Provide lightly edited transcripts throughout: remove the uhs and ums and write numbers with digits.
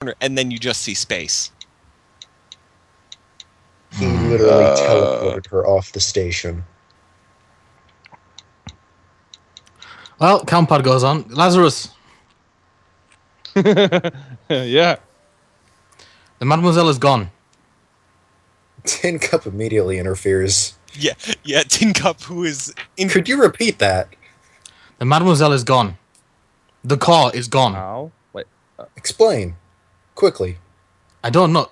and then you just see space. He literally teleported her off the station. Well, countpad goes on. Lazarus. Yeah. The Mademoiselle is gone. Tin Cup immediately interferes. Yeah, Tin Cup, who is... Could you repeat that? The Mademoiselle is gone. The car is gone. How? Wait. Explain. Quickly. I don't know.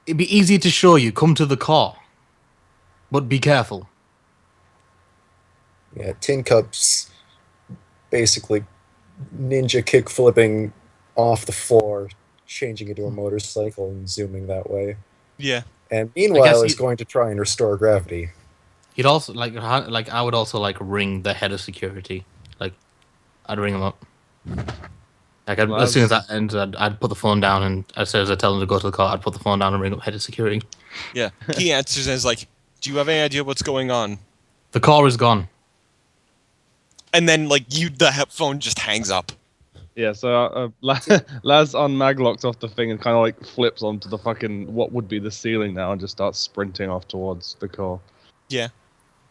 It'd be easy to show you. Come to the car. But be careful. Yeah, Tin Cup's basically ninja kick flipping off the floor, changing into a motorcycle and zooming that way. Yeah. And meanwhile, he's going to try and restore gravity. He'd also I would also ring the head of security. I'd ring him up. As soon as that ends, I'd put the phone down, and as soon as I tell him to go to the car, I'd put the phone down and ring up head of security. Yeah. He answers and is like, "Do you have any idea what's going on?" The car is gone. And then the phone just hangs up. Yeah, so Laz unmaglocks off the thing and kind of flips onto the fucking what would be the ceiling now and just starts sprinting off towards the car. Yeah.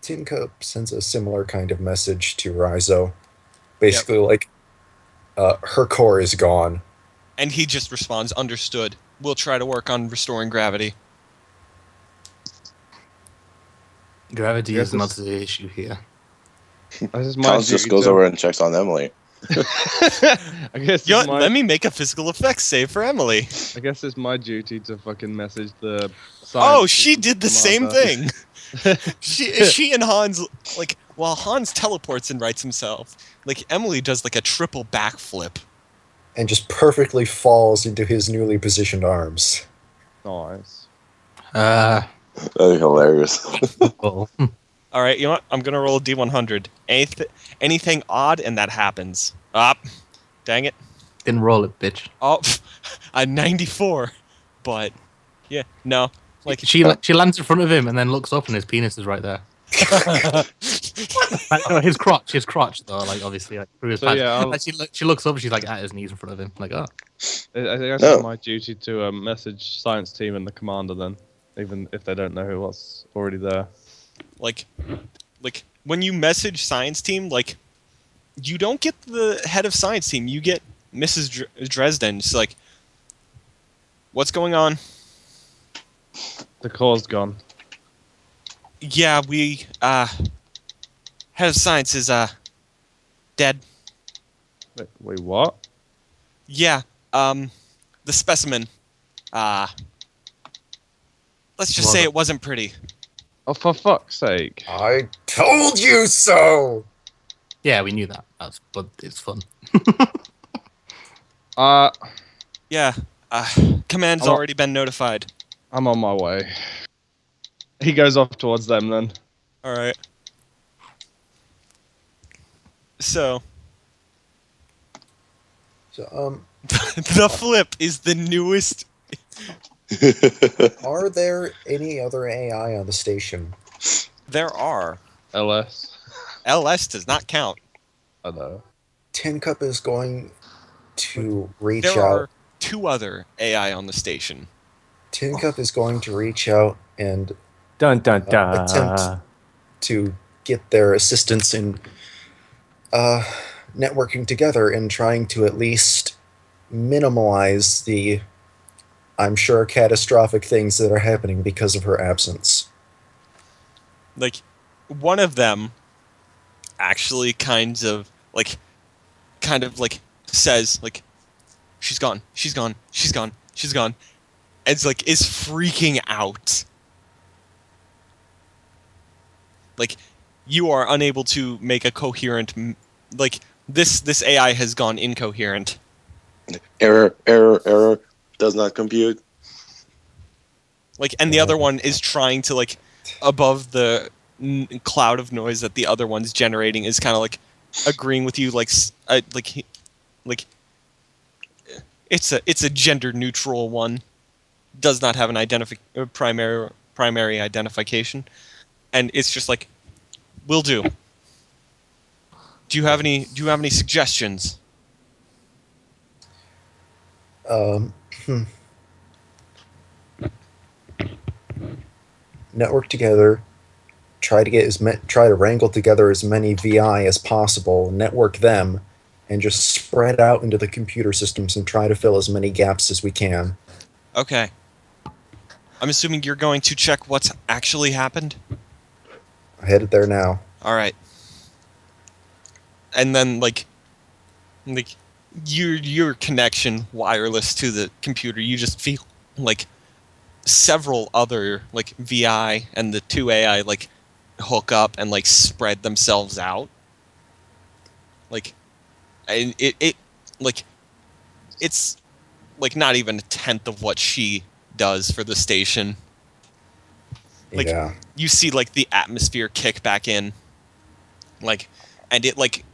Tin Cup sends a similar kind of message to Raizo. Basically, her core is gone. And he just responds, "Understood. We'll try to work on restoring gravity." Gravity is not the issue here. Hans just goes over and checks on Emily. I guess let me make a physical effects save for Emily. I guess it's my duty to fucking message the... Oh, she did the same thing. she and Hans, while Hans teleports and writes himself, Emily does a triple backflip. And just perfectly falls into his newly positioned arms. Nice. That'd be hilarious. All right, you know what? I'm going to roll a D100. Anything odd, and that happens. Dang it. Didn't roll it, bitch. Oh, a 94. But, yeah, no. She lands in front of him and then looks up and his penis is right there. No, his crotch though, obviously, through his pants. Yeah, she looks up and she's at his knees in front of him, oh. I think it's my duty to message science team and the commander then, even if they don't know what's already there. When you message science team, you don't get the head of science team, you get Mrs. Dresden. She's like, "What's going on?" The core's gone. Yeah, we, head of science is, dead. Wait, what? Yeah, the specimen, let's just say it wasn't pretty. Oh, for fuck's sake. I told you so! Yeah, we knew that. But it's fun. Yeah, command's already been notified. I'm on my way. He goes off towards them then. Alright. So... the flip is the newest... Are there any other AI on the station? There are. LS. LS does not count. I know. Tin Cup is going to reach out. There are 2 other AI on the station. Tin Cup is going to reach out and attempt to get their assistance in networking together and trying to at least minimize the, I'm sure, catastrophic things that are happening because of her absence. One of them actually kind of says, she's gone, she's gone, she's gone, she's gone. And it's is freaking out. You are unable to make a coherent, this AI has gone incoherent. Error, does not compute. And the other one is trying to, above the cloud of noise that the other one's generating, is kind of, agreeing with you, it's a gender-neutral one. Does not have an primary identification. And it's just will do. Do you have any suggestions? Network together. Try to wrangle together as many VI as possible. Network them, and just spread out into the computer systems and try to fill as many gaps as we can. Okay. I'm assuming you're going to check what's actually happened? Headed there now. Alright. And then, like your connection wireless to the computer, you just feel like several other like VI and the 2 AI like hook up and like spread themselves out. Like, and it like it's like not even a tenth of what she does for the station. Like, yeah. You see like the atmosphere kick back in, like, and it like,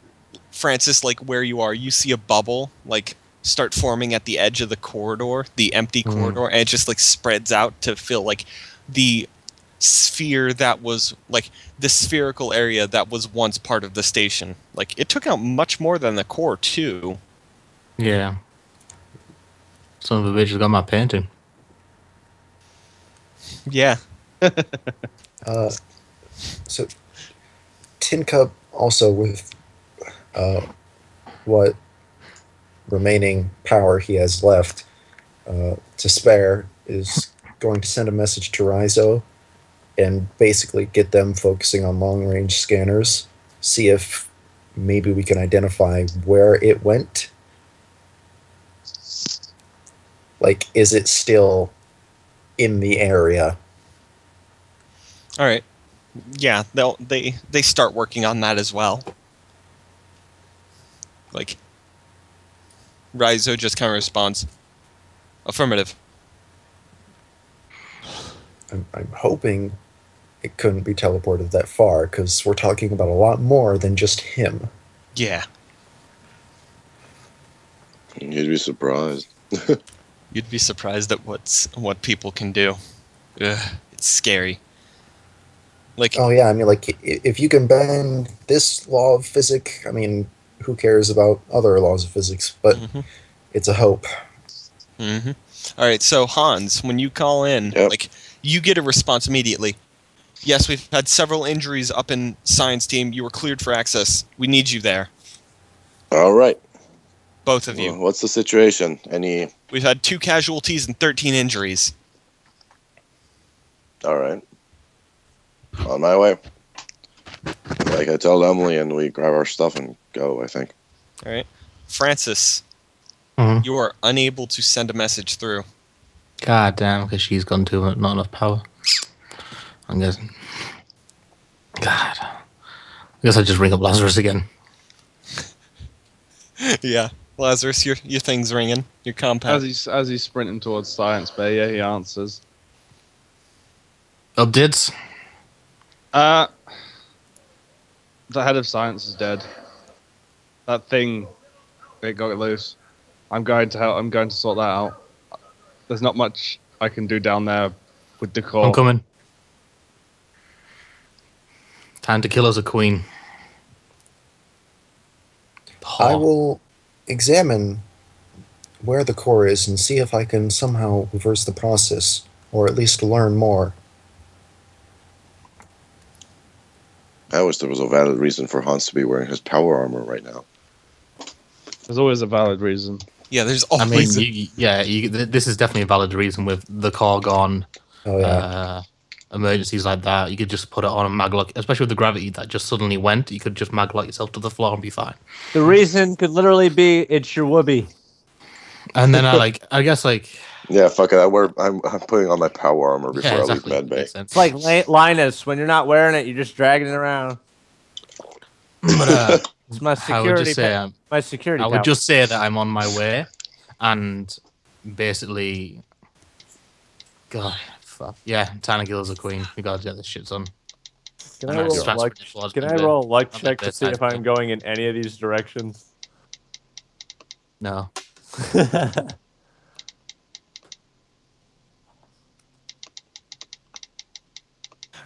Francis, like where you are, you see a bubble like start forming at the edge of the corridor, the empty corridor, and it just like spreads out to fill like the sphere that was like the spherical area that was once part of the station. Like, it took out much more than the core too. Yeah. Son of a bitch has got my painting. Yeah. So Tin Cup also with what remaining power he has left to spare is going to send a message to Raizo and basically get them focusing on long-range scanners, see if maybe we can identify where it went. Like, is it still in the area? All right. Yeah, they start working on that as well. Like, Raizo just kind of responds, affirmative. I'm hoping it couldn't be teleported that far, because we're talking about a lot more than just him. Yeah. You'd be surprised. You'd be surprised at what people can do. Ugh, it's scary. Like, oh yeah, I mean, like, if you can bend this law of physics, I mean, who cares about other laws of physics? But it's a hope. All right, so Hans, when you call in, like, you get a response immediately. Yes, we've had several injuries up in science team. You were cleared for access. We need you there. All right. Both of you. Well, what's the situation? We've had 2 casualties and 13 injuries. All right. On my way. Like, I tell Emily and we grab our stuff and go, I think. All right. Francis, you are unable to send a message through. God damn, because she's gone too not enough power. I'm guessing. God. I guess I just ring up Lazarus again. Yeah. Lazarus, your thing's ringing. Your compact. As he's sprinting towards Science Bay, yeah, he answers. Updates? The head of science is dead. That thing, it got loose. I'm going to help. I'm going to sort that out. There's not much I can do down there with the core. I'm coming. Time to kill us a queen. I will examine where the core is and see if I can somehow reverse the process, or at least learn more. I wish there was a valid reason for Hans to be wearing his power armor right now. There's always a valid reason. Yeah, there's always. This is definitely a valid reason with the core gone. Oh yeah. Emergencies like that, you could just put it on a maglock, especially with the gravity that just suddenly went. You could just maglock yourself to the floor and be fine. The reason could literally be it's your whoopee. And then I guess yeah, fuck it. I'm putting on my power armor before I leave medbay. It's like Linus, when you're not wearing it, you're just dragging it around. But it's my security. My security. I would just say that I'm on my way, and basically, God, fuck yeah, time to kill as a queen. We gotta get this shit done. Can I roll a luck check to see if I'm going in any of these directions? No.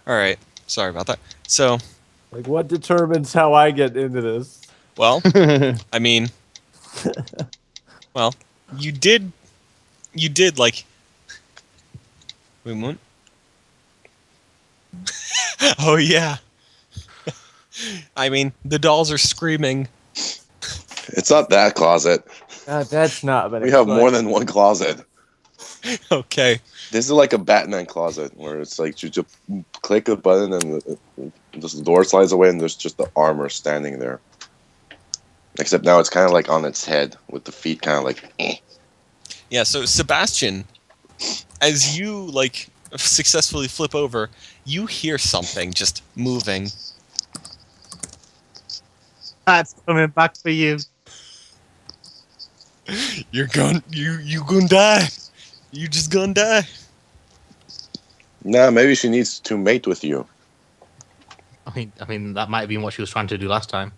All right. Sorry about that. So, like, what determines how I get into this? Well, I mean, well, you did You did, like... Wait, what? Oh, yeah. I mean, the dolls are screaming. It's not that closet. That's not. But We have more than one closet. Okay. This is like a Batman closet where it's like you just click a button and the door slides away and there's just the armor standing there. Except now it's kind of like on its head with the feet kind of like. Yeah. So Sebastian, as you like successfully flip over, you hear something just moving. That's coming back for you. You gonna die. You just gonna die. Nah, maybe she needs to mate with you. I mean, that might have been what she was trying to do last time.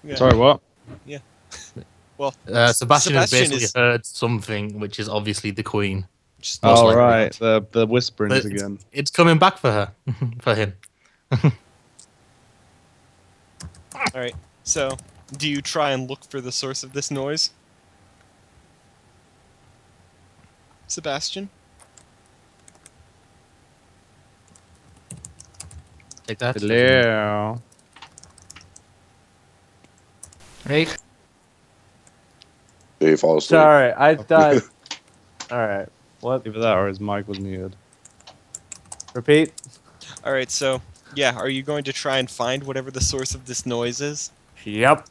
Yeah. Sorry, what? Yeah. Well, Sebastian has basically is heard something, which is obviously the Queen. just most Oh, likely. right. The whisperings But again. It's coming back for her, for him. All right. So, do you try and look for the source of this noise, Sebastian? Take that. Hello. Right. Do you fall asleep? Sorry, I thought. All right. What? Either that or his mic was muted. Repeat. All right. So, yeah, are you going to try and find whatever the source of this noise is? Yep.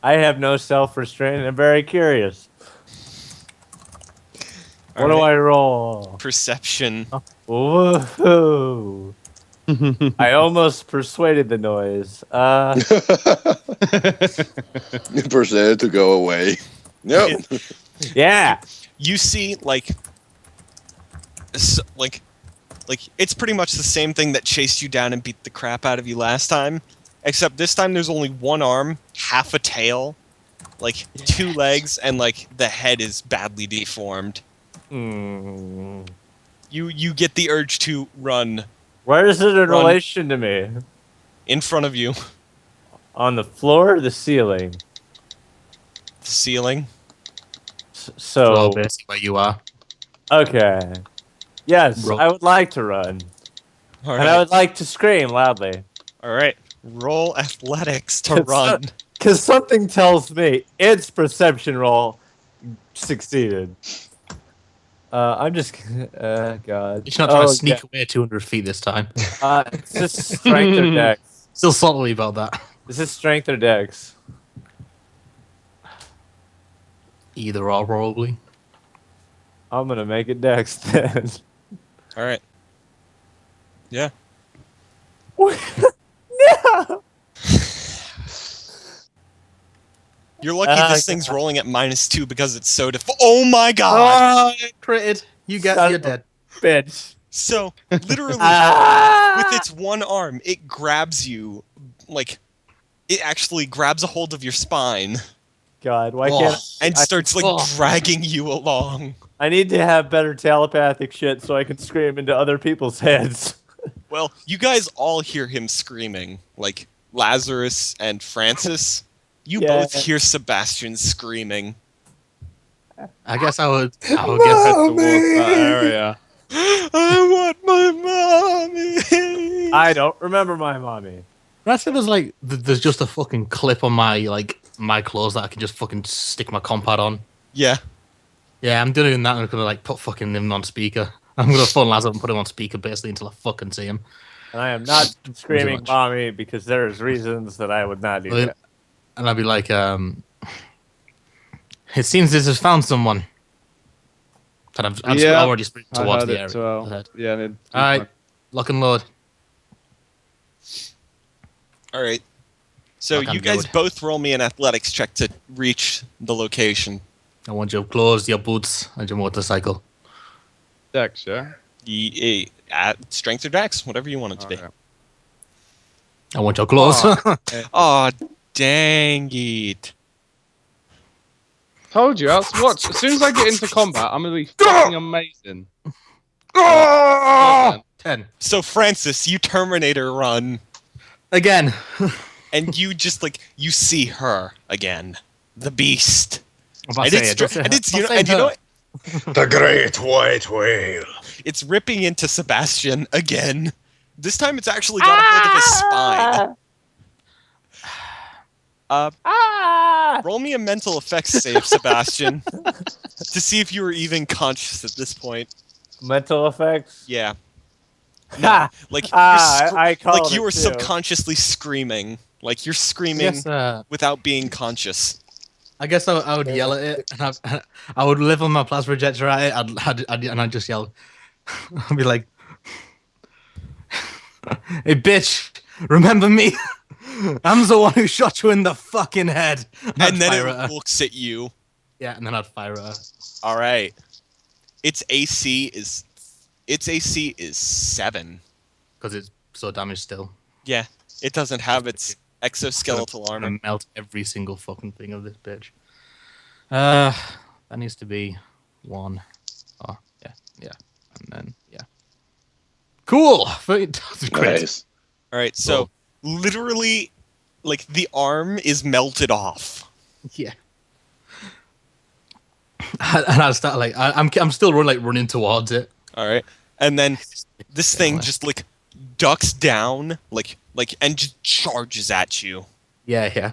I have no self-restraint. I'm very curious. What do I roll? Perception. Woohoo! I almost persuaded the noise. You persuaded to go away. Yep. Yeah. You see, like, it's pretty much the same thing that chased you down and beat the crap out of you last time, except this time there's only one arm, half a tail, like 2 legs, and like the head is badly deformed. Hmm. You get the urge to run Where is it in Run. relation to me? in front of you, On the floor or the ceiling? the ceiling. So, basically where you are. okay. Yes, Roll. I would like to run. All And I right, would like to scream loudly. all right. Roll athletics to run. Because something tells me its perception roll succeeded. I'm just... God. You're not trying to sneak away 200 feet this time. It's just strength or dex. Still salty about that. Is this strength or dex? Either or, probably. I'm gonna make it dex then. All right. Yeah. No! You're lucky this thing's rolling at -2 because it's so Oh my god! Oh, critted. You get Son you're of a dead. Bitch. So, literally, with its one arm, it grabs you, like, it actually grabs a hold of your spine God, why can't and starts, like, dragging you along. I need to have better telepathic shit so I can scream into other people's heads. Well, you guys all hear him screaming, like, Lazarus and Francis. You both hear Sebastian screaming. I guess I would get Head towards that area. I want my mommy! I don't remember my mommy. That's it was like there's just a fucking clip on my clothes that I can just fucking stick my compad on. Yeah. Yeah, I'm doing that. I'm gonna like put fucking him on speaker. I'm gonna phone Laz up and put him on speaker basically until I fucking see him. And I am not screaming much. mommy because there's reasons that I would not do that. And I'd be like, it seems this has found someone. And I've already sprint towards the area. Well. Yeah. Alright, lock and load. All right. So Lock and you guys load. both roll me an athletics check to reach the location. I want your clothes, your boots, and your motorcycle. Dex, yeah? Strength or dex, whatever you want it to be. Okay. I want your clothes. Oh, dang it. Told you, watch. As soon as I get into combat, I'm gonna be fucking amazing. 10. So, Francis, you Terminator run. Again. and you just like you see her again, the beast. And it's you know what? The great white whale. It's ripping into Sebastian again. This time it's actually got a hold of his spine. Roll me a mental effects save, Sebastian, to see if you were even conscious at this point. Mental effects? Yeah. No, like you were too. subconsciously screaming. Like you're screaming without being conscious. I guess I would yell at it, and I would level my plasma projector at it, and I'd just yell. I'd be like, "Hey, bitch, remember me? I'm the one who shot you in the fucking head." And then it looks at you. Yeah, and then I'd fire at her. All right. Its AC is 7. Because it's so damaged still. Yeah, it doesn't have its exoskeletal armor. I'm gonna melt every single fucking thing of this bitch. That needs to be 1. Oh, yeah. And then, yeah. Cool! Nice. All right, so literally, like, the arm is melted off. Yeah. And I start, like, I'm still running towards it. All right. And then this thing just, like, ducks down, and just charges at you. Yeah.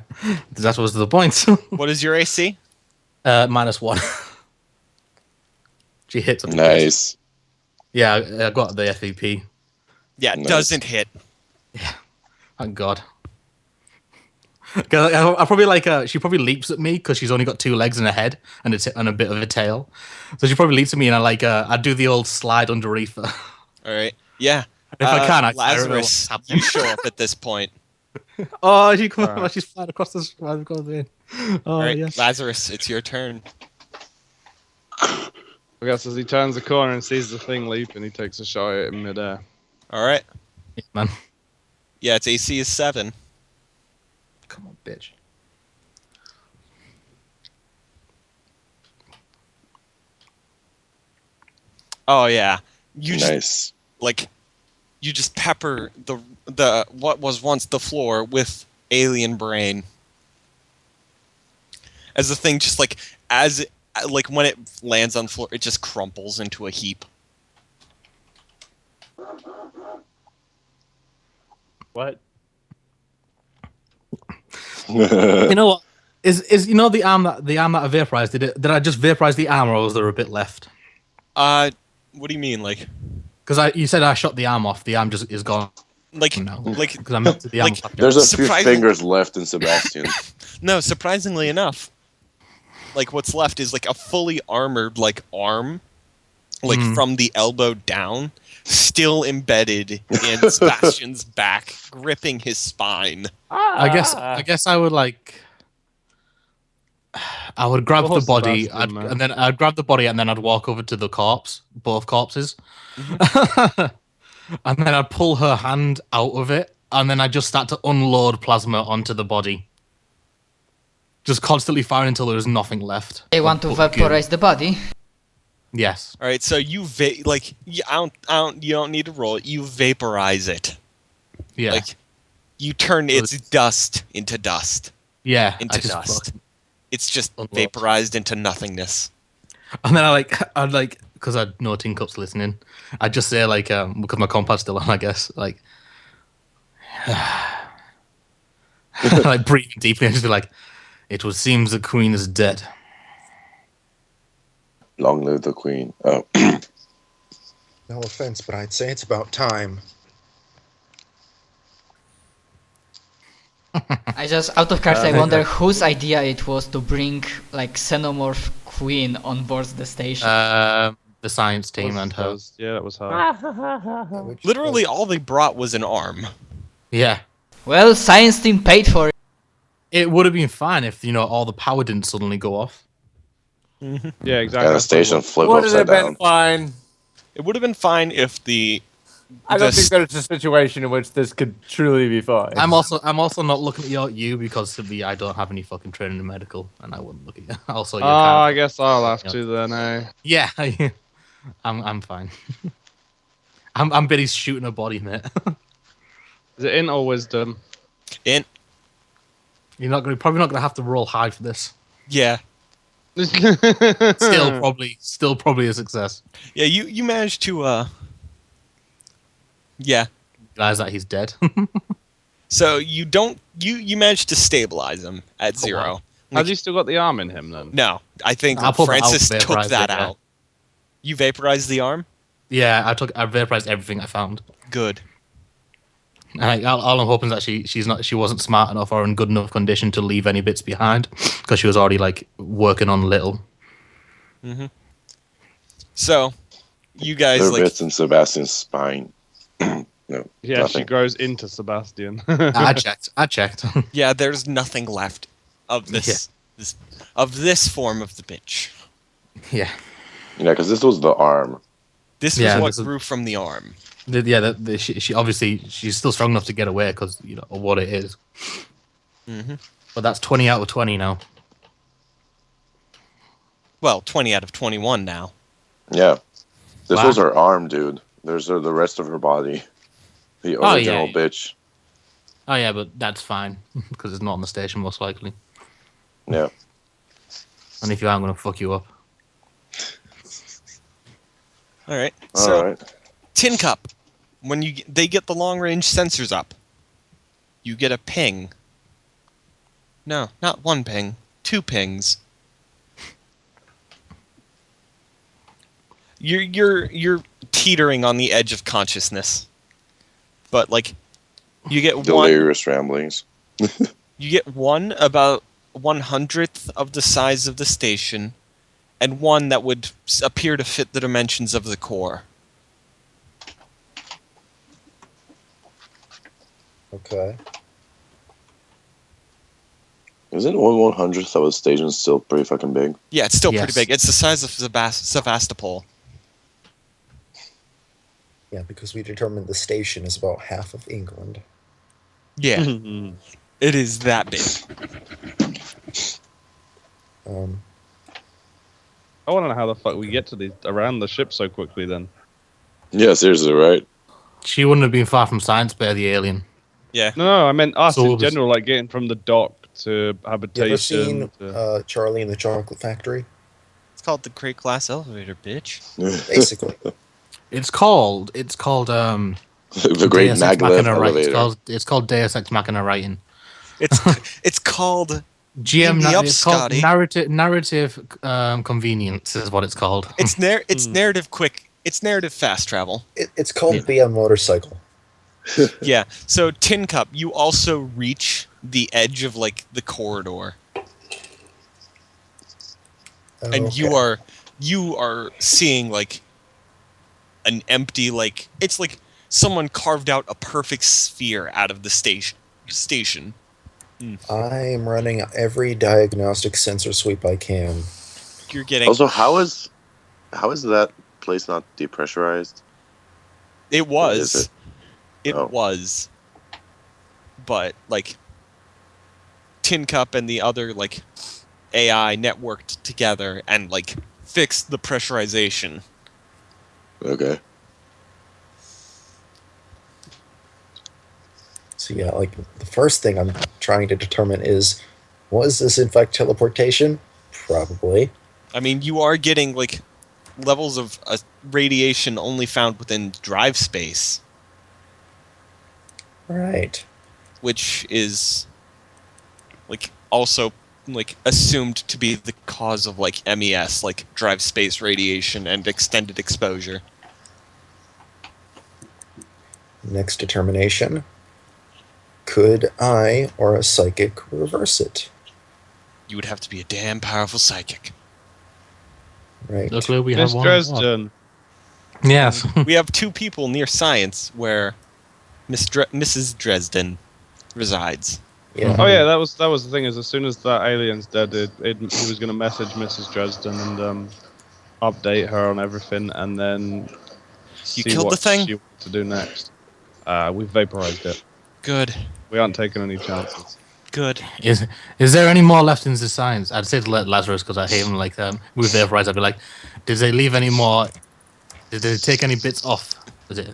That was the point. What is your AC? -1. She hits. Nice. Yeah, I got the FEP. Yeah, it doesn't hit. Yeah, thank God. I probably she probably leaps at me because she's only got 2 legs and a head and a bit of a tail. So she probably leaps at me and I do the old slide underneath her. All right. Yeah. If I can, Lazarus, you show up at this point. Oh, she's flying across the thing. Oh, all right, yeah. Lazarus, it's your turn. I guess as he turns the corner and sees the thing leap, and he takes a shot at it in midair. All right. Yeah, man. Yeah, its AC is 7. Come on, bitch. Oh yeah. You Nice. you just pepper the what was once the floor with alien brain. As the thing just when it lands on the floor, it just crumples into a heap. What? You know what? Is the arm that I vaporized? Did I just vaporize the arm, or was there a bit left? What do you mean, like? Because you said I shot the arm off. The arm just is gone. No, because I melted the arm. There's a few fingers left in Sebastian. No, surprisingly enough, what's left is a fully armored arm, from the elbow down, still embedded in Sebastian's back, gripping his spine. I guess I would I would grab the body, and then I'd grab the body, and then I'd walk over to the corpse, both corpses, and then I'd pull her hand out of it, and then I'd just start to unload plasma onto the body, just constantly firing until there's nothing left. They want to vaporize the body. Yes. All right, so you you don't need to roll it. You vaporize it. Yeah. You turn its dust into dust. Yeah. Into dust. It's just vaporized into nothingness. And then I'd because I know Tin Cup's listening, I'd just say because my compad's still on, I guess, breathing deeply and just be like, it would seem the queen is dead. Long live the queen. Oh. No offense, but I'd say it's about time. I just, out of character, I wonder whose idea it was to bring Xenomorph Queen on board the station. The science team and her. Yeah, that was her. Literally, all they brought was an arm. Yeah. Well, science team paid for it. It would have been fine if all the power didn't suddenly go off. Mm-hmm. Yeah, exactly. And the station flipped Would upside have been down. fine. It would have been fine if I don't think there's a situation in which this could truly be fine. I'm also not looking at you because I don't have any fucking training in medical, and I wouldn't look at you. Also, I guess I'll have to then. Yeah, I'm fine. I'm busy shooting a body, mate. Is it int or wisdom? Int. probably not gonna have to roll high for this. Yeah. Still probably a success. Yeah, you managed to yeah. Realize that he's dead. So you managed to stabilize him at 0. wow. Has he still got the arm in him then? No, I think I'll pull that out, Francis took vaporize that it, yeah. out. You vaporized the arm? Yeah, I vaporized everything I found. Good. And all I'm hoping is that she wasn't smart enough or in good enough condition to leave any bits behind, because she was already like working on little. Mm-hmm. So, you guys There are like bits in Sebastian's spine. No, Yeah, nothing. she grows into Sebastian. I checked. yeah, there's nothing left of this form of the bitch. Yeah. Yeah, because this was the arm. This was what grew from the arm. She obviously she's still strong enough to get away because of what it is. Mm-hmm. But that's 20 out of 20 now. Well, 20 out of 21 now. Yeah. This Wow. was her arm, dude. There's the rest of her body. The original bitch. Oh yeah, but that's fine because it's not on the station most likely. Yeah. And if you are, I'm gonna fuck you up. All right. So, All right. Tin Cup. When they get the long range sensors up, you get a ping. No, not one ping, 2 pings. You're teetering on the edge of consciousness, but like you get Delirious ramblings. You get one about 1/100th of the size of the station, and one that would appear to fit the dimensions of the core. Okay. Isn't 1/100th of a station still pretty fucking big? Yeah, it's still Yes. pretty big. It's the size of Sevastopol. Yeah, because we determined the station is about half of England. Yeah, it is that big. I want to know how the fuck we get to around the ship so quickly then. Yeah, seriously, right? She wouldn't have been far from Science Bear, the alien. Yeah. No, I meant us So in it was- general, like getting from the dock to You habitation. ever seen to... Charlie and the Chocolate Factory? It's called the Great Glass Elevator, bitch. Basically. It's called the Great Deus Ex Maglev Machina Writing. Elevator. It's called Deus Ex Machina Writing. It's called GM me up, it's called Scotty. narrative convenience is what it's called. it's narrative quick. It's narrative fast travel. It's called Be on Motorcycle. Yeah. So Tin Cup, you also reach the edge of like the corridor, and you are seeing like an empty it's like someone carved out a perfect sphere out of the station. I'm running every diagnostic sensor sweep I can. You're getting Also, how is that place not depressurized? it was Is it Oh. was, but like Tin Cup and the other like AI networked together and like fixed the pressurization. Okay. So yeah, like the first thing I'm trying to determine is, was this in fact teleportation? Probably. I mean, you are getting like levels of radiation only found within drive space, Right. which is like also like assumed to be the cause of like MES, like drive space radiation and extended exposure. Next determination. Could I or a psychic reverse it? You would have to be a damn powerful psychic. Right. Luckily, we Miss have one. Dresden. Yes. We have 2 people near science where Mrs. Dresden resides. Yeah. Oh yeah, that was the thing. Is as soon as that alien's dead, he was gonna message Mrs. Dresden and update her on everything, and then You see killed what the thing? she wanted to do next. We've vaporized it. Good. We aren't taking any chances. Good. Is there any more left in the science? I'd say to let Lazarus because I hate him like with vaporized. I'd be like, did they leave any more? Did they take any bits off?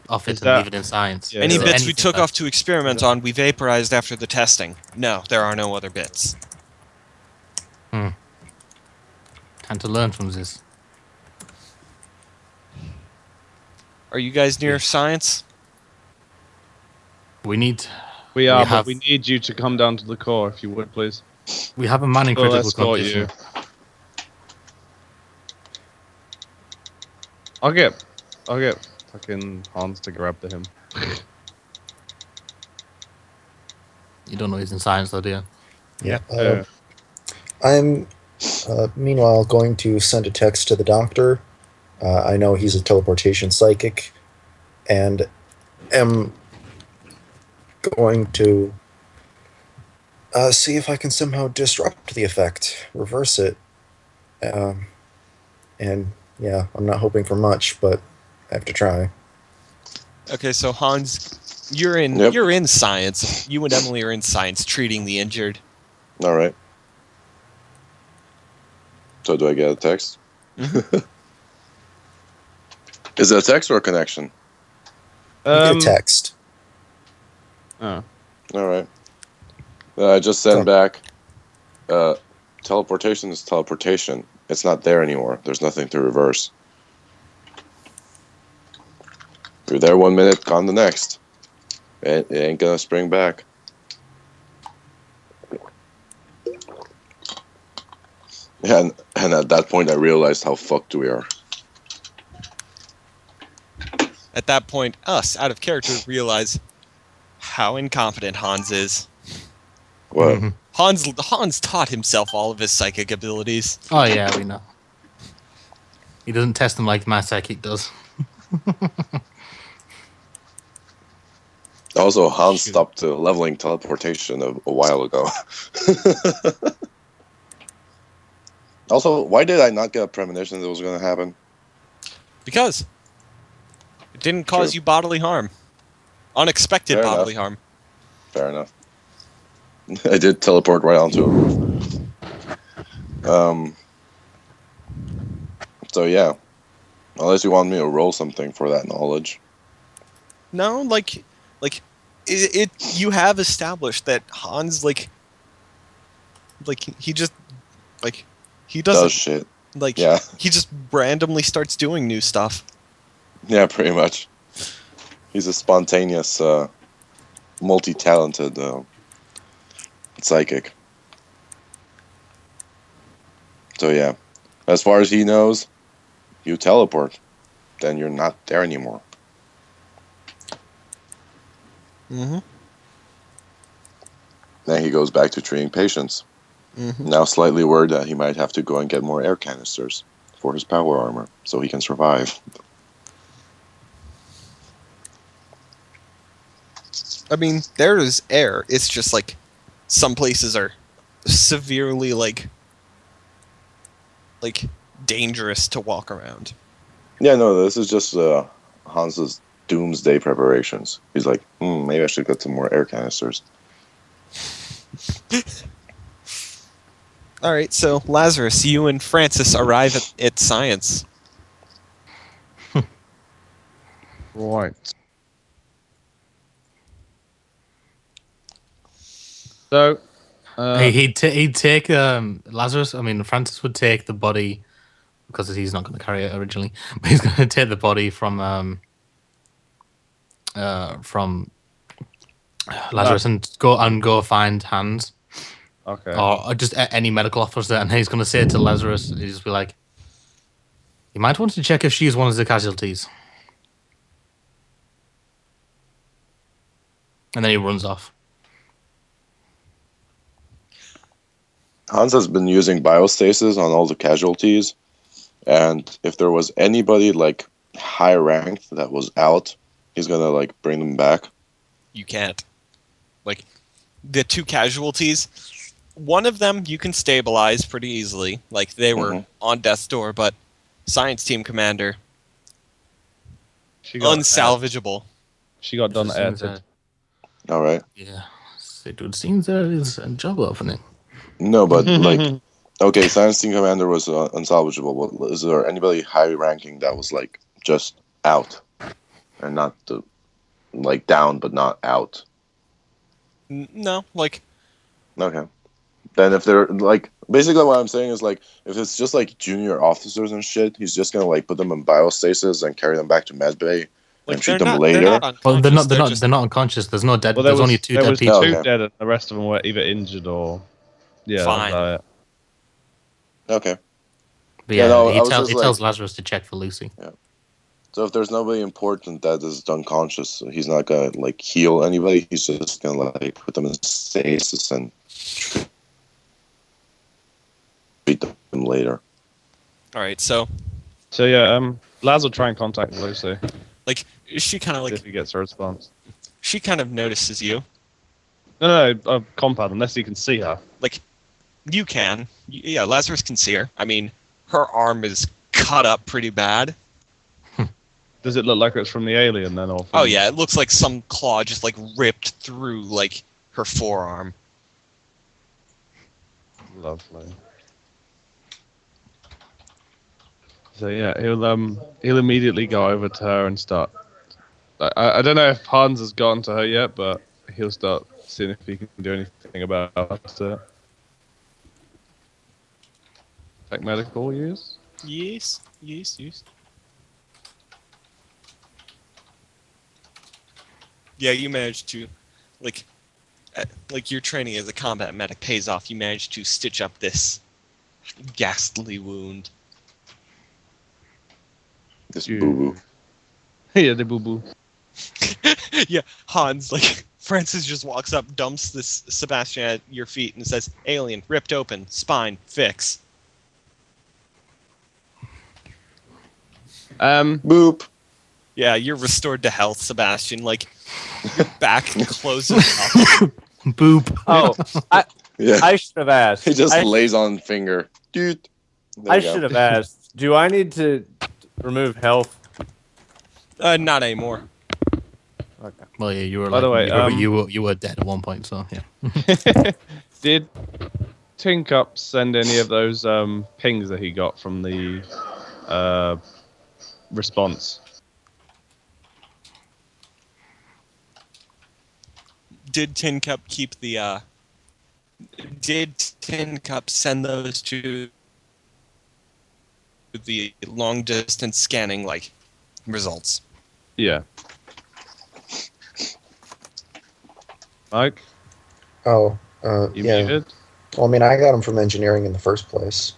off it Is and that- leave it in science? Yeah, Any Is there bits we anything took left? off to experiment on, we vaporized after the testing. No, there are no other bits. Time to learn from this. Are you guys near Yeah. science? We need. We are, have- but we need you to come down to the core, if you would, please. We have a man in We'll critical escort condition. you. I'll get fucking Hans to grab to him. You don't know he's in science, though, do you? Yeah. Yeah. I'm, meanwhile, going to send a text to the doctor. I know he's a teleportation psychic, and am going to see if I can somehow disrupt the effect, reverse it. And yeah, I'm not hoping for much, but I have to try. Okay, so Hans, you're in Yep. you're in science. You and Emily are in science, treating the injured. All right. So do I get a text? Is it a text or a connection? You get a text. Oh. All right. I just send back. Teleportation is teleportation. It's not there anymore. There's nothing to reverse. You're there 1 minute, gone the next. It ain't gonna spring back. And at that point, I realized how fucked we are. At that point, us, out of character, realize how incompetent Hans is. What? Mhm. Hans taught himself all of his psychic abilities. Oh yeah, we know. He doesn't test them like my psychic does. Also, Hans stopped leveling teleportation a while ago. Also, why did I not get a premonition that was going to happen? Because it didn't cause True. you bodily harm. Unexpected Fair bodily enough. harm. Fair enough. I did teleport right onto a roof. So yeah, unless you want me to roll something for that knowledge. No, like it you have established that Hans he just he Does doesn't shit. he Yeah, just randomly starts doing new stuff. yeah, pretty much. He's a spontaneous, multi-talented psychic. So yeah, as far as he knows, you teleport, then you're not there anymore. Mm-hmm. Then he goes back to treating patients. Mm-hmm. Now slightly worried that he might have to go and get more air canisters for his power armor so he can survive. I mean, there is air. It's just like some places are severely like dangerous to walk around. Yeah, no, this is just Hans's doomsday preparations. He's like, maybe I should get some more air canisters. All right, so Lazarus, you and Francis arrive at science. Right. So, He'd take Lazarus. I mean, Francis would take the body because he's not going to carry it originally. But he's going to take the body from Lazarus and go find Hans okay. or just any medical officer, and he's going to say to Lazarus, he'll just be like, "You might want to check if she's one of the casualties." And then he runs off. Hans has been using biostasis on all the casualties, and if there was anybody like high ranked that was out, he's gonna like bring them back. You can't. Like the two casualties, one of them you can stabilize pretty easily. Like they were on death's door, but science team commander, She got unsalvageable. She got done edited. All right. Yeah, it would seem there is a job opening. No, but like, okay, science team commander was unsalvageable. But is there anybody high ranking that was like just out? and not like down but not out. No, like. Okay. Then if they're like, basically what I'm saying is like, if it's just like junior officers and shit, he's just gonna like put them in biostasis and carry them back to medbay and treat them later. Well, they're not unconscious. There's no dead. Well, there's only 2 dead people. Oh, Two dead, and the rest of them were either injured or fine. Okay. But yeah, he tells Lazarus to check for Lucy. Yeah. So if there's nobody important that is unconscious, he's not gonna like heal anybody. He's just gonna like put them in stasis and treat them later. All right, so yeah, Laz will try and contact Lucy. Like she kind of like if he gets a response. She kind of notices you. No, compound unless he can see her. Like you can, yeah. Lazarus can see her. I mean, her arm is cut up pretty bad. Does it look like it's from the alien then, or? Oh yeah, it looks like some claw just like ripped through like her forearm. Lovely. So yeah, he'll immediately go over to her and start. I don't know if Hans has gotten to her yet, but he'll start seeing if he can do anything about it. Like medical use? Yes. Yeah, you managed to, like your training as a combat medic pays off. You managed to stitch up this ghastly wound. This boo-boo. Yeah, the boo-boo. Yeah, Hans, like, Francis just walks up, dumps this Sebastian at your feet, and says, "Alien, ripped open, spine, fix." Boop. Yeah, you're restored to health, Sebastian. Like, your back closes up. Boop. Oh, I should have asked. He just lays on finger. Dude. I should have asked. Do I need to remove health? Not anymore. Okay. Well, yeah, you were. By the way, you were dead at one point, so yeah. Did Tinkup send any of those pings that he got from the response? Did Tin Cup keep the? Did Tin Cup send those to the long distance scanning like results? Yeah. Mike? Oh, You yeah. muted? Well, I mean, I got them from engineering in the first place.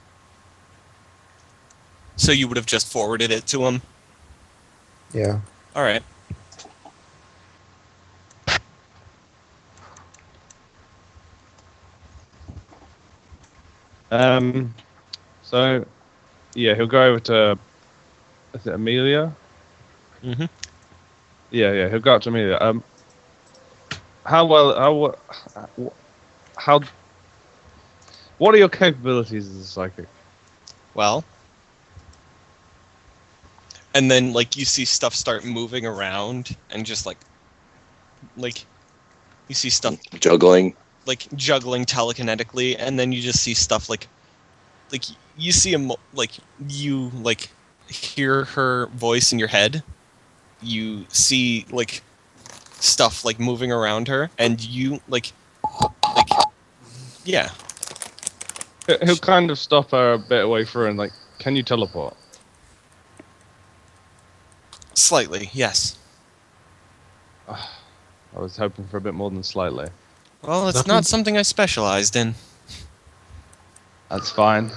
So you would have just forwarded it to him? Yeah. All right. So, yeah, he'll go over to. Is it Amelia? Mm-hmm. Yeah, he'll go up to Amelia. What are your capabilities as a psychic? Well, and then like you see stuff start moving around and just like you see stuff Juggling. like juggling telekinetically, and then you just see stuff like you see you hear her voice in your head. You see like stuff like moving around her, and you like yeah. He'll kind of stop her a bit away from her and like, can you teleport? Slightly, yes. I was hoping for a bit more than slightly. Well, it's not something I specialized in. That's fine.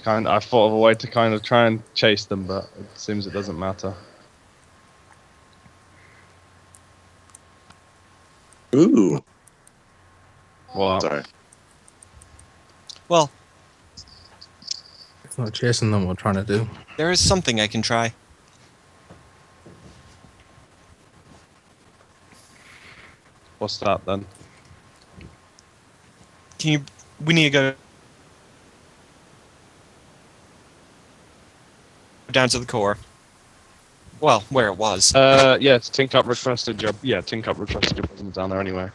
I thought of a way to kind of try and chase them, but it seems it doesn't matter. Ooh. Well, Sorry. Well, It's not chasing them. We're trying to do. there is something I can try. what's that then? We need to go down to the core. Well, where it was. Yeah, Tinkup requested your presence down there anyway.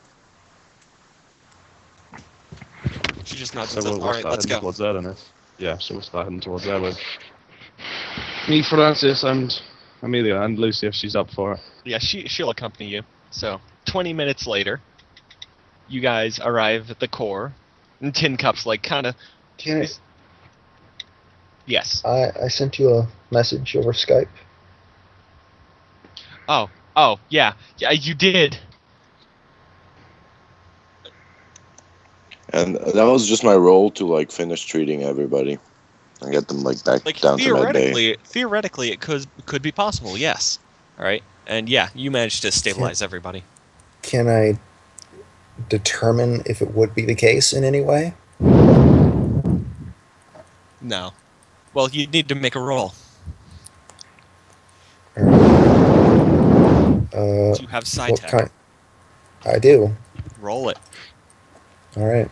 She just nods So and says, we'll "All right, start let's heading go." towards there then. Yeah, so we'll start heading towards there with. Meet Francis and Amelia and Lucy if she's up for it. Yeah, she'll accompany you. So 20 minutes later, you guys arrive at the core, and Tin Cup's like kind of. Yes. I sent you a message over Skype. Oh, yeah, you did. And that was just my role to like finish treating everybody and get them like back down to med bay. Theoretically, it could be possible. Yes. All right, and yeah, you managed to stabilize everybody. Can I determine if it would be the case in any way? No. Well, you need to make a roll. Do you have sci-tech? I do. Roll it. All right.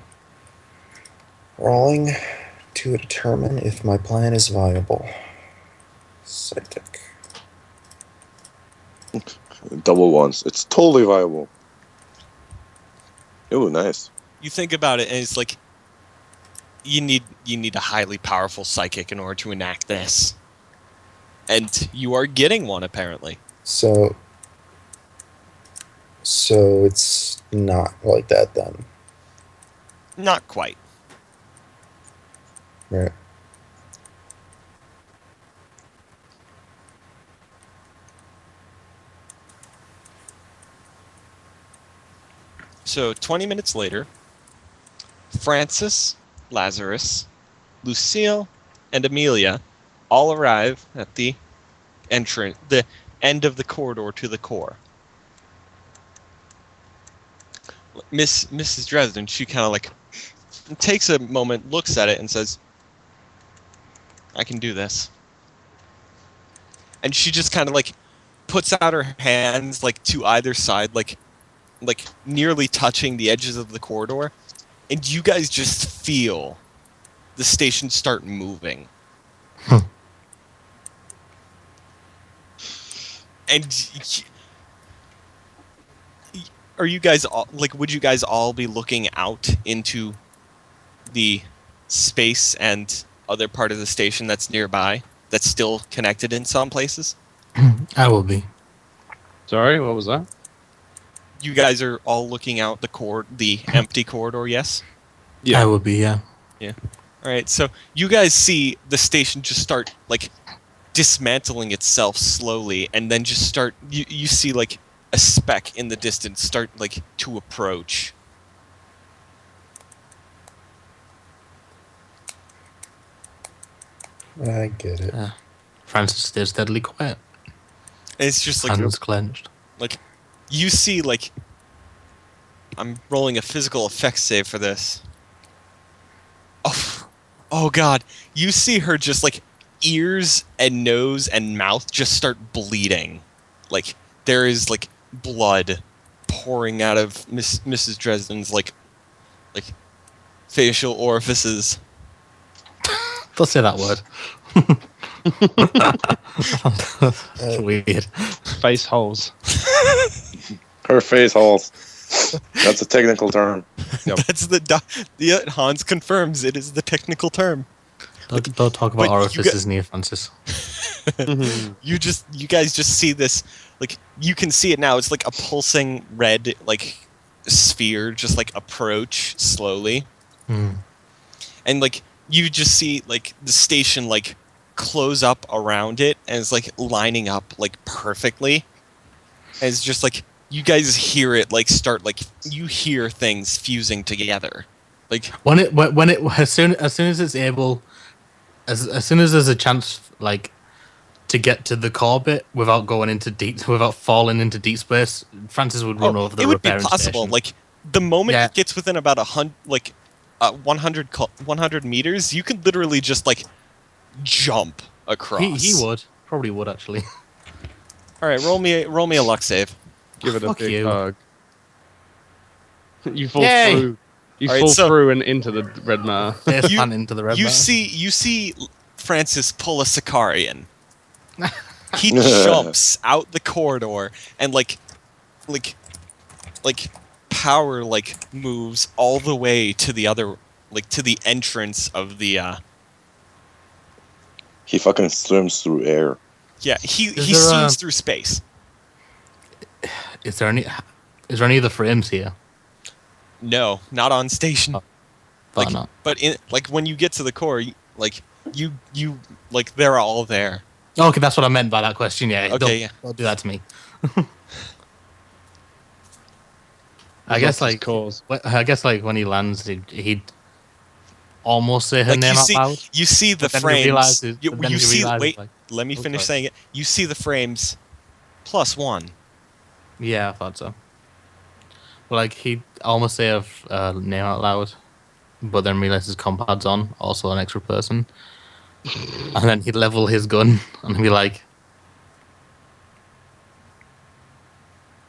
Rolling to determine if my plan is viable. Sci-tech. Double ones. It's totally viable. Ooh, nice. You think about it, and it's like you need a highly powerful psychic in order to enact this, and you are getting one apparently. So it's not like that then. Not quite. Right. So 20 minutes later, Francis, Lazarus, Lucille, and Amelia all arrive at the end of the corridor to the core. Mrs. Dresden, she kind of like takes a moment, looks at it, and says, "I can do this." And she just kind of like puts out her hands like to either side, like nearly touching the edges of the corridor, and you guys just feel the station start moving. And are you guys all, like, would you guys all be looking out into the space and other part of the station that's nearby, that's still connected in some places? I will be. Sorry, what was that? You guys are all looking out the empty corridor, yes? Yeah. I will be, yeah. Yeah. All right, so you guys see the station just start, like, dismantling itself slowly, and then just start, you see, like, a speck in the distance start, like, to approach. I get it. Francis stays steadily quiet. It's just like... Hands clenched. Like, you see, like... I'm rolling a physical effects save for this. Oh god. You see her just, like, ears and nose and mouth just start bleeding. Like, there is, like, blood pouring out of Mrs. Dresden's, like facial orifices. Don't say that word. That's weird. Face holes. Her face holes. That's a technical term. Yep. That's Hans confirms it is the technical term. Don't talk about orifices near Francis. You guys just see this, like, you can see it now. It's like a pulsing red, like, sphere just, like, approach slowly. And, like, you just see, like, the station, like, close up around it, and it's, like, lining up, like, perfectly. And it's just, like, you guys hear it, like, start, like, you hear things fusing together. Like, as soon as it's able, as soon as there's a chance, like, to get to the core bit without falling into deep space, Francis would run over the repairing station. It would be possible. Like, the moment it gets within about 100 meters, you could literally just, like, jump across. He would. Probably would, actually. Alright, roll me a luck save. Give it a big hug. You fall Yay! through. You fall through and into the red matter. Into the red matter. You see Francis pull a Sicarian. He jumps out the corridor and like power like moves all the way to the other, like, to the entrance of the He fucking swims through air. Yeah, he swims through space. Is there any of the frames here? No, not on station. Like, not. But when you get to the core, you they're all there. Oh, okay, that's what I meant by that question. Yeah. Okay, Don't do that to me. I guess when he lands, he'd almost say her name out loud. You see the frames. Let me finish saying it. You see the frames +1. Yeah, I thought so. Like, he'd almost say her name out loud, but then realize his compad's on, also an extra person. And then he'd level his gun and be like,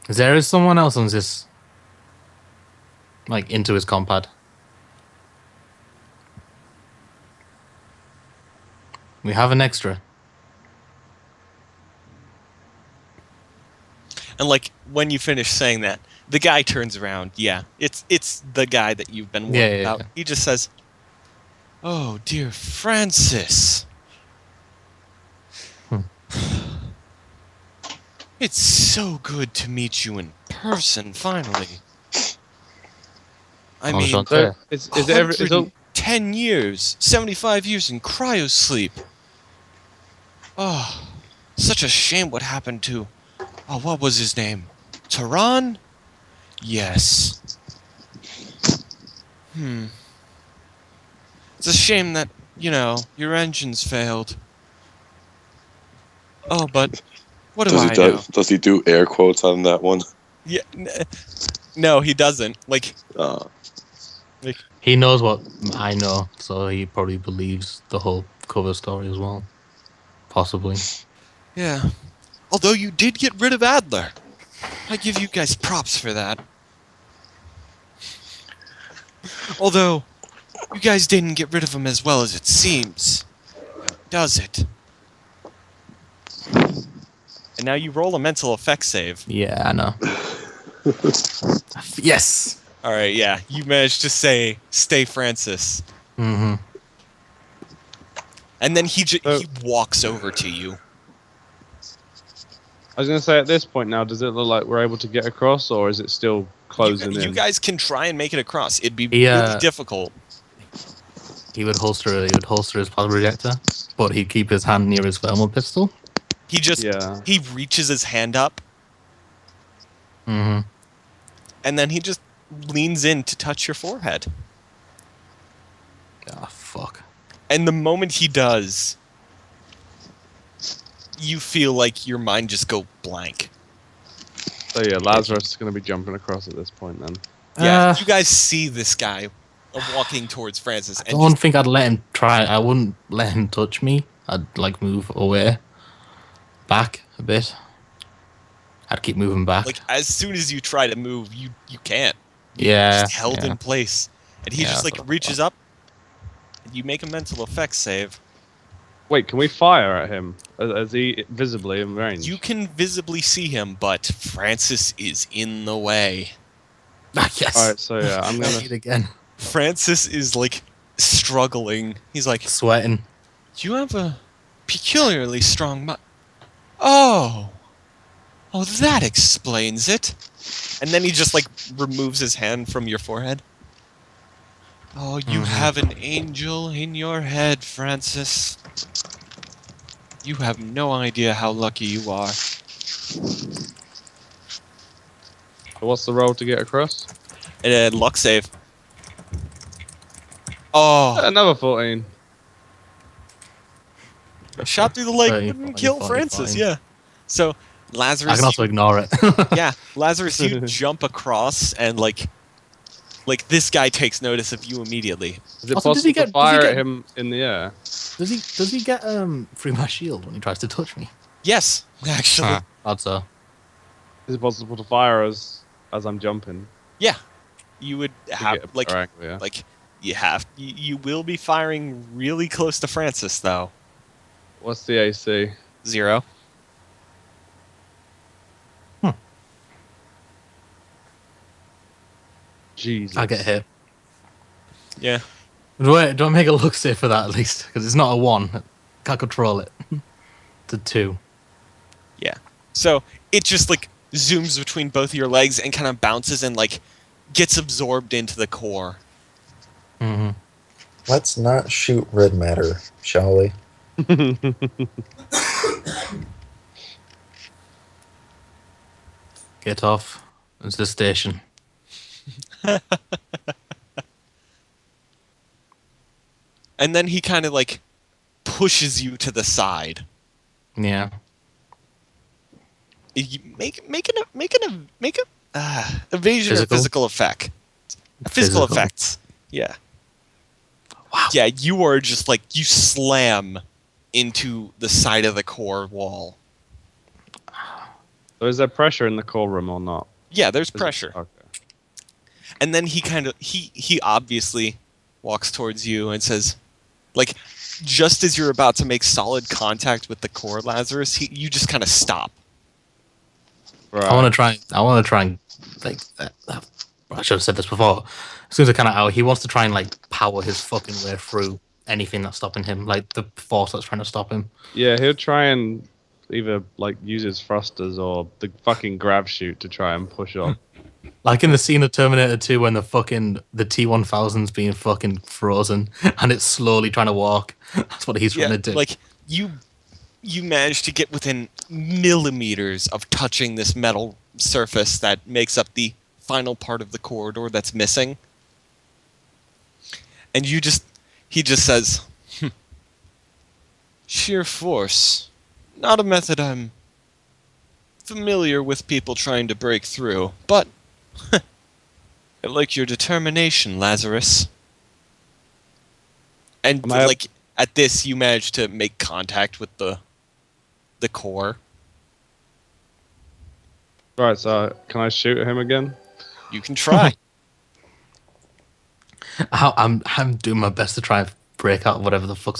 is someone else on this, like, into his compad? We have an extra. And when you finish saying that, the guy turns around. Yeah, it's the guy that you've been worried about. Yeah. He just says, "Oh, dear Francis. It's so good to meet you in person, finally. I mean, is it 10 years, 75 years in cryosleep. Oh, such a shame what happened to... Oh, what was his name? Tehran? Yes. It's a shame that, your engines failed. Oh, but what do I know? Does he do air quotes on that one? Yeah. No, he doesn't. He knows what I know, so he probably believes the whole cover story as well. Possibly. Yeah. Although you did get rid of Adler. I give you guys props for that. Although, you guys didn't get rid of him as well as it seems. Does it? And now you roll a mental effect save. Yeah, I know. Yes! Alright, yeah. You managed to say, "Stay Francis." Mm-hmm. And then he walks over to you. I was going to say, at this point now, does it look like we're able to get across, or is it still closing in? You guys can try and make it across. It'd be really difficult. He would holster his plasma projector, but he'd keep his hand near his thermal pistol. He reaches his hand up. Mm-hmm. And then he just leans in to touch your forehead. Ah, fuck. And the moment he does, you feel like your mind just go blank. So yeah, Lazarus is going to be jumping across at this point then. Yeah, you guys see this guy walking towards Francis. I don't think I'd let him try. I wouldn't let him touch me. I'd move away, back a bit. I'd keep moving back. As soon as you try to move, you can't. You're just held in place, and he just reaches up, and you make a mental effects save. Wait, can we fire at him? Is he visibly in range? You can visibly see him, but Francis is in the way. Yes. All right, so yeah, I'm gonna eat again. Francis is struggling. He's sweating. You have a peculiarly strong mind. Oh, that explains it. And then he just removes his hand from your forehead. Oh, you have an angel in your head, Francis. You have no idea how lucky you are. What's the roll to get across? Luck save. Oh, another 14. Shot through the leg wouldn't kill Francis. Yeah. So Lazarus. I can also ignore it. Yeah, Lazarus, you jump across and this guy takes notice of you immediately. Is it possible to fire at him in the air? Does he get through my shield when he tries to touch me? Yes, actually. Thought so. Is it possible to fire as I'm jumping? Yeah, you would have you will be firing really close to Francis though. What's the AC? 0. Jesus. I get hit. Yeah. Do I make a look save for that at least? Because it's not a 1. Can't control it. To 2. Yeah. So it just like zooms between both of your legs and kind of bounces and like gets absorbed into the core. Mm-hmm. Let's not shoot red matter, shall we? Get off. It's the station. And then he kind of like pushes you to the side. Yeah. Make a evasion or physical effect. Physical effects. Yeah. Wow. Yeah, you are just like you slam into the side of the core wall. So is there pressure in the core room or not? Yeah, there's pressure. Okay. And then he obviously walks towards you and says, like, just as you're about to make solid contact with the core, Lazarus, you just kind of stop. Right. I want to try and like. I should have said this before. As soon as I kind of out, he wants to try and like power his fucking way through anything that's stopping him, like the force that's trying to stop him. Yeah, he'll try and either like use his thrusters or the fucking grav chute to try and push up. Like in the scene of Terminator 2 when the T-1000's being fucking frozen and it's slowly trying to walk. That's what he's trying to do. Like you managed to get within millimeters of touching this metal surface that makes up the final part of the corridor that's missing. And he just says, sheer force. Not a method I'm familiar with people trying to break through, but I like your determination, Lazarus. And like at this, you manage to make contact with the core. Right, so can I shoot at him again? You can try. I'm doing my best to try and break out whatever the fuck's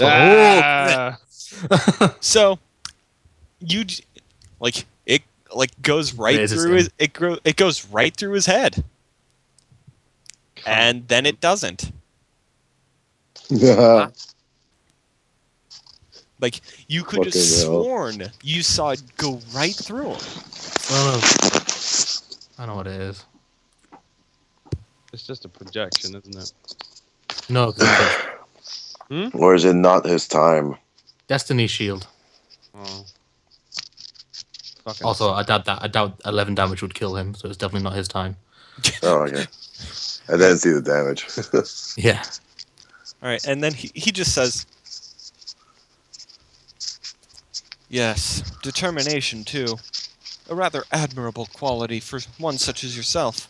So you like it like goes right through his it goes right through his head. And then it doesn't. Like you could have sworn you saw it go right through him. I know what it is. It's just a projection, isn't it? No, Or is it not his time? Destiny Shield. Oh. Also, I doubt 11 damage would kill him, so it's definitely not his time. Oh, okay. I didn't see the damage. Yeah. All right, and then he just says, yes, determination too. A rather admirable quality for one such as yourself.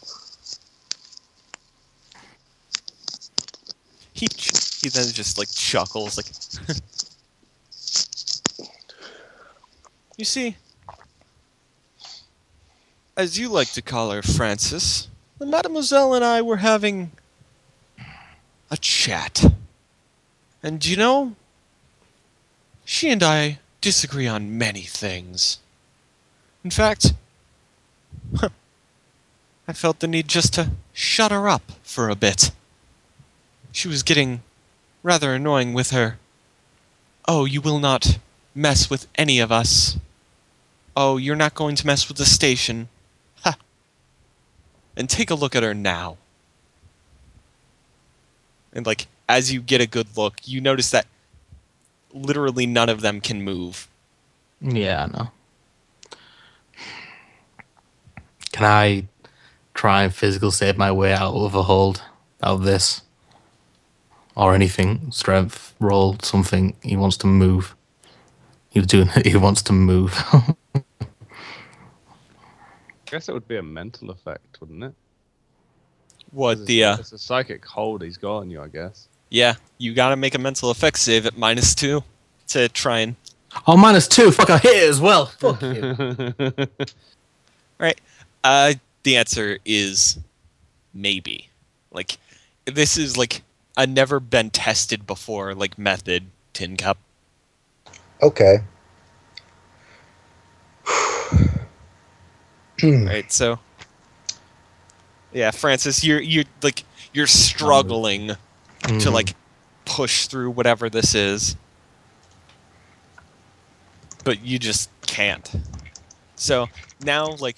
He then just like chuckles like You see, as you like to call her, Francis, the Mademoiselle and I were having a chat. And you know, she and I disagree on many things. In fact, I felt the need just to shut her up for a bit. She was getting rather annoying with her, "Oh, you will not mess with any of us. Oh, you're not going to mess with the station. Ha! And take a look at her now." And like, as you get a good look, you notice that literally none of them can move. Yeah, I know. Can I try and physical save my way out of a hold out of this? Or anything? Strength, roll, something. He wants to move. He wants to move. I guess it would be a mental effect, wouldn't it? What, it's a psychic hold he's got on you, I guess. Yeah, you gotta make a mental effect save at -2 to try and... Oh, -2! Fuck, I hit it as well! Fuck you. Right. The answer is maybe. Like, this is like a never been tested before, like, method, Tin Cup. Okay. Right, so... Yeah, Francis, you're struggling to, like, push through whatever this is. but you just can't. So now, like,